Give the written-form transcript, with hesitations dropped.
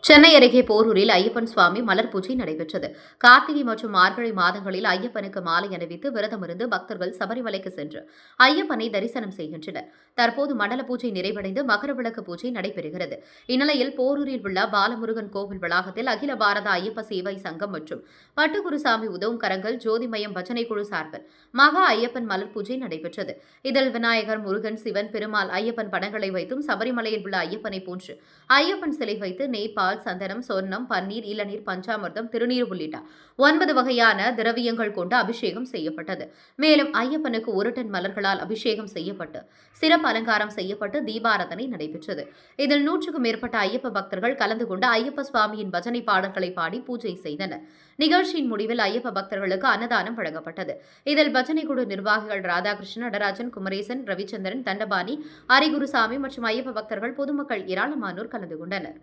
சென்னை அருகே போரூரில் ஐயப்பன் சுவாமி மலர் பூஜை நடைபெற்றது. கார்த்திகை மற்றும் மார்கழி மாதங்களில் ஐயப்பனுக்கு மாலை அணிவித்து விரதமிருந்து பக்தர்கள் சபரிமலைக்கு சென்று ஐயப்பனை தரிசனம் செய்கின்றனர். தற்போது மண்டல பூஜை நிறைவடைந்து மகரவிளக்கு பூஜை நடைபெறுகிறது. இந்நிலையில் போரூரில் உள்ள பாலமுருகன் கோவில் வளாகத்தில் அகில பாரத ஐயப்ப சேவை சங்கம் மற்றும் பட்டுகுருசாமி உதவும் கரங்கள் ஜோதிமயம் பஜனை குழு சார்பில் மகா ஐயப்பன் மலர் பூஜை நடைபெற்றது. இதில் விநாயகர், முருகன், சிவன், பெருமாள், ஐயப்பன் படங்களை வைத்தும் சபரிமலையில் உள்ள ஐயப்பனை போன்று ஐயப்பன் சிலை வைத்து நேபாள், சந்தனம், சொர்ணம், பன்னீர், இளநீர், பஞ்சாமிர்தம், திருநீர் உள்ளிட்ட 9 வகையான திரவியங்கள் கொண்டு அபிஷேகம் செய்யப்பட்டது. மேலும் ஐயப்பனுக்கு 1 டன் மலர்களால் அபிஷேகம் செய்யப்பட்டு சிறப்பு அலங்காரம் செய்யப்பட்டு தீபாராதனை நடைபெற்றது. இதில் 100க்கும் மேற்பட்ட ஐயப்ப பக்தர்கள் கலந்து கொண்டு ஐயப்ப சுவாமியின் பஜனை பாடல்களை பாடி பூஜை செய்தனர். நிகழ்ச்சியின் முடிவில் ஐயப்ப பக்தர்களுக்கு அன்னதானம் வழங்கப்பட்டது. இதில் பஜனை குழு நிர்வாகிகள் ராதாகிருஷ்ணன், நடராஜன், குமரேசன், ரவிச்சந்திரன், தண்டபாணி, அரிகுருசாமி மற்றும் ஐயப்ப பக்தர்கள், பொதுமக்கள் ஏராளமானோர் கலந்து கொண்டனர்.